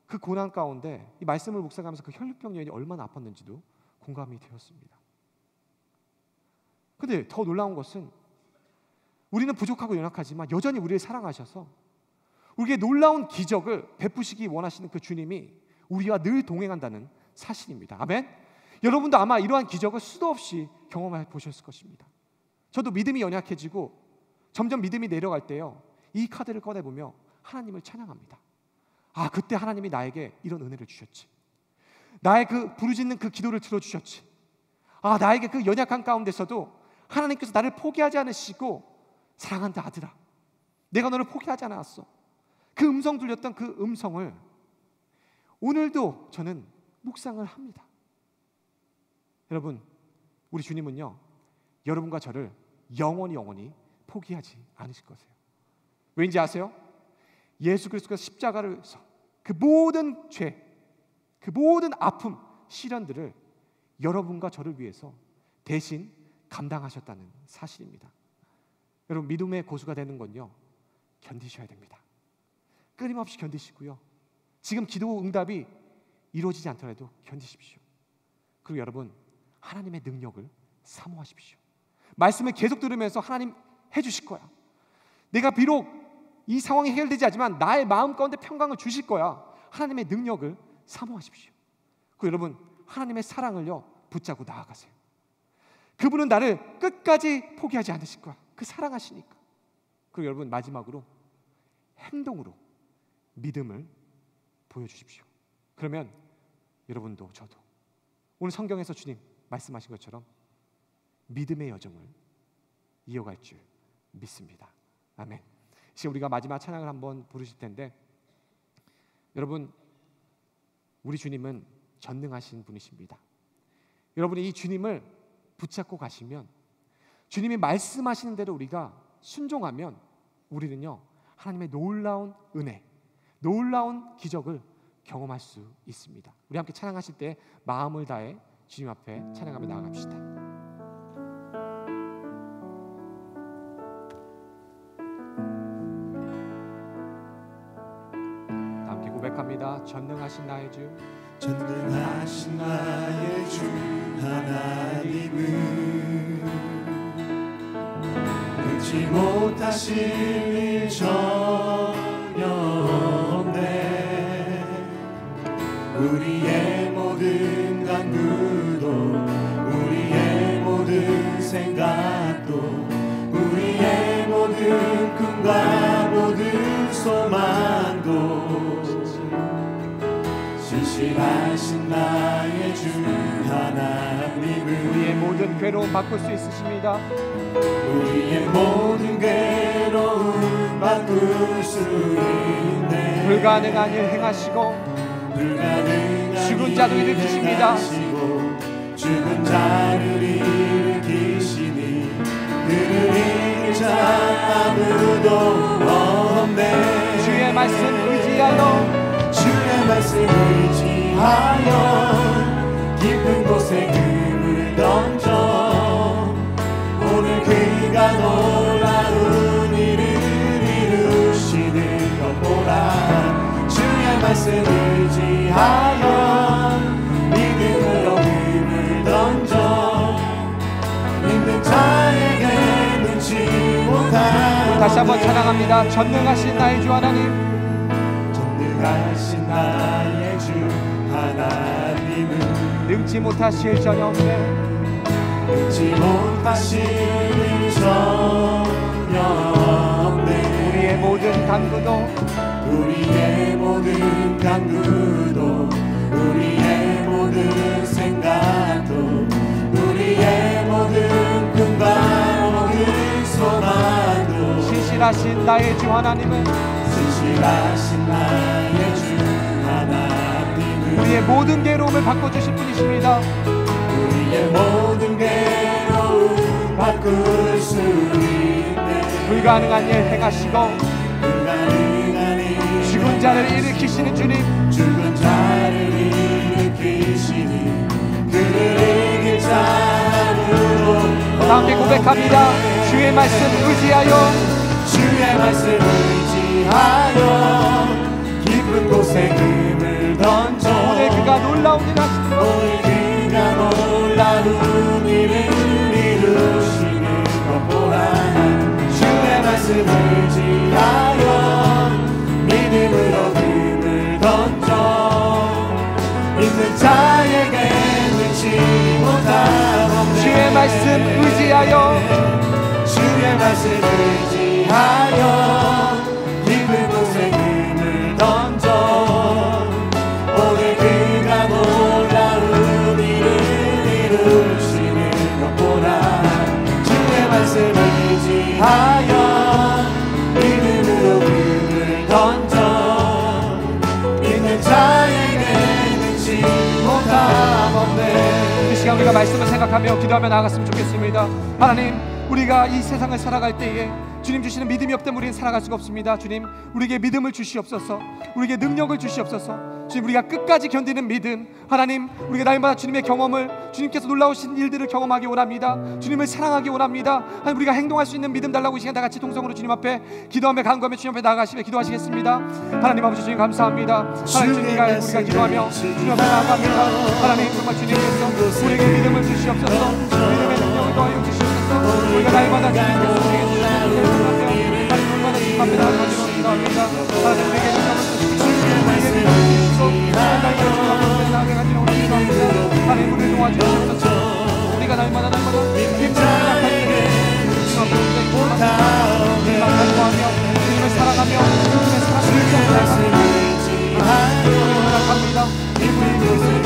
그 고난 가운데 이 말씀을 묵상하면서 그 혈류병 여인이 얼마나 아팠는지도 공감이 되었습니다. 근데 더 놀라운 것은 우리는 부족하고 연약하지만 여전히 우리를 사랑하셔서 우리에게 놀라운 기적을 베푸시기 원하시는 그 주님이 우리와 늘 동행한다는 사실입니다. 아멘. 여러분도 아마 이러한 기적을 수도 없이 경험해 보셨을 것입니다. 저도 믿음이 연약해지고 점점 믿음이 내려갈 때요, 이 카드를 꺼내보며 하나님을 찬양합니다. 아, 그때 하나님이 나에게 이런 은혜를 주셨지. 나의 그 부르짖는 그 기도를 들어주셨지. 아, 나에게 그 연약한 가운데서도 하나님께서 나를 포기하지 않으시고 사랑한다 아들아, 내가 너를 포기하지 않았어. 그 음성 들렸던 그 음성을 오늘도 저는 묵상을 합니다. 여러분, 우리 주님은요, 여러분과 저를 영원히 포기하지 않으실 거세요. 왠지 아세요? 예수 그리스도가 십자가를서 그 모든 죄, 그 모든 아픔, 시련들을 여러분과 저를 위해서 대신 감당하셨다는 사실입니다. 여러분, 믿음의 고수가 되는 건요, 견디셔야 됩니다. 끊임없이 견디시고요, 지금 기도 응답이 이루어지지 않더라도 견디십시오. 그리고 여러분, 하나님의 능력을 사모하십시오. 말씀을 계속 들으면서 하나님 해주실 거야. 내가 비록 이 상황이 해결되지 않지만 나의 마음 가운데 평강을 주실 거야. 하나님의 능력을 사모하십시오. 그리고 여러분, 하나님의 사랑을요, 붙잡고 나아가세요. 그분은 나를 끝까지 포기하지 않으실 거야. 그 사랑하시니까. 그리고 여러분, 마지막으로 행동으로 믿음을 보여주십시오. 그러면 여러분도 저도 오늘 성경에서 주님 말씀하신 것처럼 믿음의 여정을 이어갈 줄 믿습니다. 아멘. 이제 우리가 마지막 찬양을 한번 부르실 텐데, 여러분, 우리 주님은 전능하신 분이십니다. 여러분이 이 주님을 붙잡고 가시면, 주님이 말씀하시는 대로 우리가 순종하면 우리는요, 하나님의 놀라운 은혜, 놀라운 기적을 경험할 수 있습니다. 우리 함께 찬양하실 때 마음을 다해 주님 앞에 찬양하며 나아갑시다. 다 함께 고백합니다. 전능하신 나의 주, 전능하신 나의 주 하나님은 능치 못하실 일 전혀 없네. 우리의 모든 간구도, 우리의 모든 생각도, 우리의 모든 꿈과 모든 소망도 신실하신 나의 주 하나님은 우리의 모든 괴로움 바꿀 수 있으십니다. 우리의 모든 괴로움 바꿀 수 있네. 불가능한 일 행하시고 죽은 자도 일으키십니다. 죽은 자를 일으키시니 그를 이길 자 아무도 없네. 주의 말씀 의지하여, 주의 말씀 의지하여 깊은 곳에 금을 던져 오늘 그가 놀라운 일을 이루시는 것 보라. 주의 말씀 의지하여 믿음으로 금을 던져 믿는 자에게 눈치 못한. 다시 한번 찬양합니다. 전능하신 나의 주 하나님, 전능하신 나의 주 하나님은 능치 못하실 전혀 없네. 능치 못하실 일 전혀 없네. 우리의 모든 간구도, 우리의 모든 간구도, 우리의 모든 생각도, 우리의 모든 꿈과 모든 소망도 신실하신 나의 주 하나님은 신실하신 나의 주 하나님은 우리의 모든 괴로움을 바꿔주실 분이십니다. 우리의 모든 괴로움 바꿀 수 있네. 불가능한 일 행하시고 불가능한 일 죽은 자를 일으키시는 주님, 죽은 자를 일으키시니 그를 이길 자 아무도 다 함께 고백합니다. 주의 말씀 의지하여, 주의 말씀 의지하여 깊은 곳에 금을 던져 오늘 그가 놀라운 일 하시는 것, 오늘 그가 놀라운 일을 이루시는 것 보라. 주의 말씀 의지하여 믿음으로 금을 던져 믿는 자에게 눈치 말씀 의지하여 주의 말씀 의지하여 깊은 곳에 금을 던져 오늘 그가 놀라운 일을 이루시는 것 보라. 주의 말씀 의지하여 믿음으로 금을 던져 믿는 자에게 능치 못함 없네. 이 시간 우리가 말씀을 생각하며 기도하며 나아갔으면 좋겠습니다. 하나님, 우리가 이 세상을 살아갈 때에 주님 주시는 믿음이 없다면 우리는 살아갈 수가 없습니다. 주님, 우리에게 믿음을 주시옵소서. 우리에게 능력을 주시옵소서. 주님, 우리가 끝까지 견디는 믿음, 하나님, 우리가 날마다 주님의 경험을, 주님께서 놀라우신 일들을 경험하기 원합니다. 주님을 사랑하기 원합니다. 하나님, 우리가 행동할 수 있는 믿음 달라고 이 시간 다 같이 동성으로 주님 앞에 기도하며 간구하며 주님 앞에 나아가시며 기도하시겠습니다. 하나님 아버지, 주님 감사합니다. 하나님, 주님과 우리가 기도하며 주님 앞에 나아갑니다. 하나님, 정말 주님께서 우리에게 믿음을 주시옵소서. 믿음의 능력을 더하여 주시옵소서. 우리가 날마다 주님께서 우리에게 주시는 은혜를 생각하며 하나님, 얼마나 주님 앞에 나아가기로 기도합니다. 하나님, 우리에게 능력을 주시옵소서. 우리에게 믿음을 주시고 날마다 주님 앞에 나아가기로 기도합니다. 하나님, 우리를 도와주시옵소서. 우리가 날마다 힘들고 약할 때 주님 앞에 우리가 간구하며 주님을 사랑하며 주님의 사랑을 나갑니다. 주님을 믿으시고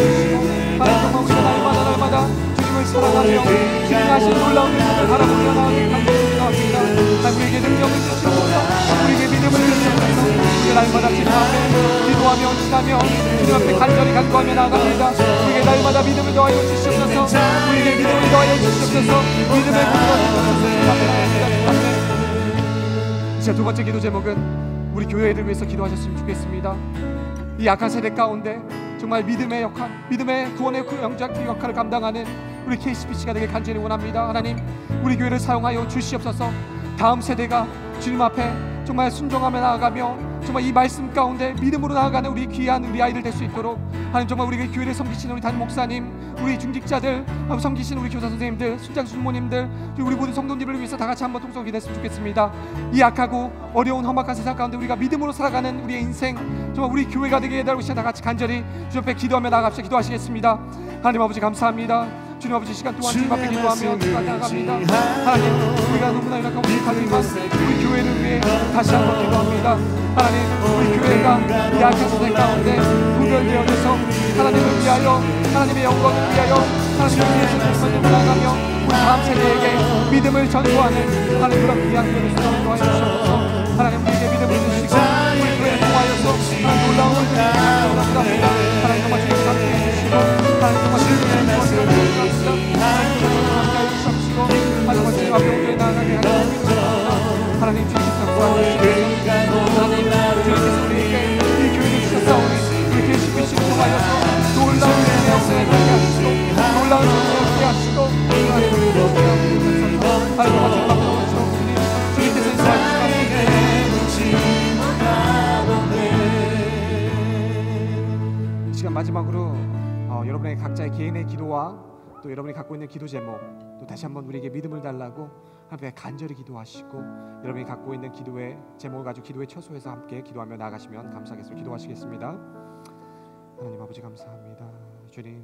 하나님, 정말 우리가 날마다 주님을 사랑하며 주님이 하신 놀라운 일들을 바라보며 나아가는 감사합니다. 하나님, 우리에게 능력을 주시옵소서. 우리에게 믿음을 주시옵소서. 우리가 날마다 주님 앞에 기도하며 지나며 주님 앞에 간절히 간구하며 나아갑니다. 우리에게 날마다 믿음을 더하여 주시옵소서. 우리에게 믿음을 더하여 주시옵소서. 믿음을 더하여 주시옵소서. 두 번째 기도 제목은 우리 교회를 위해서 기도하셨으면 좋겠습니다. 이 약한 세대 가운데 정말 믿음의 역할, 믿음의 구원의 역할을 감당하는 우리 KCBC가 되길 간절히 원합니다. 하나님, 우리 교회를 사용하여 주시옵소서. 다음 세대가 주님 앞에 정말 순종하며 나아가며 정말 이 말씀 가운데 믿음으로 나아가는 우리 귀한 우리 아이들 될 수 있도록 하나님, 정말 우리 교회를 섬기시는 우리 담임 목사님, 우리 중직자들, 섬기시는 우리 교사 선생님들, 순장 순모님들, 우리 모든 성도님들을 위해서 다 같이 한번 통성 기도했으면 좋겠습니다. 이 약하고 어려운 험악한 세상 가운데 우리가 믿음으로 살아가는 우리의 인생, 정말 우리 교회가 되게 해달라고 다 같이 간절히 주 옆에 기도하며 나아갑시다. 기도하시겠습니다. 하나님 아버지 감사합니다. 주님 아버지, 시간 동안 주님 앞에 기도하며 나아갑니다. 하나님, 우리가 너무나 연약하고 부족하지만 우리 교회를 위해 다시 한번 기도합니다. 하나님, 우리 교회가 이 약한 세상 가운데 구별되어져서 하나님을 위하여, 하나님의 영광을 위하여 하나님을 위해서 말씀을 나아가며 우리 다음 세대에게 믿음을 전수하는 하나님, 그런 귀한 교회를 도와주셔서 하나님, 우리에게 믿음을 주시고 우리 교회를 통하여서 하나님 놀라운 일들을 감사합니다. 하나님, 정말 주님 함께해 주시고 하나님, 정말 주님의 구원을 감사합니다. 하나님, 정말 함께해 주시옵시고 하나님, 주님 앞에 오게 나아가게 하시옵소서. 하나님, 주님께서 구원하시옵소서. 하나님, 주님께서 우리에게 이 교회를 주셨사오니 우리 KCBC를 통하여서 놀라운 은혜의 역사에 가게 하시고 놀라운 은혜에 가게 하시고 하나님, 우리를 오게 하옵소서. 하나님, 정말 주님 앞에 오셔서 주님께서 인도하시옵소서. 이 시간 마지막으로 여러분의 각자의 개인의 기도와 또 여러분이 갖고 있는 기도 제목, 또 다시 한번 우리에게 믿음을 달라고 하나님께 간절히 기도하시고 여러분이 갖고 있는 기도의 제목을 가지고 기도의 처소에서 함께 기도하며 나아가시면 감사하겠습니다. 기도하시겠습니다. 하나님 아버지 감사합니다. 주님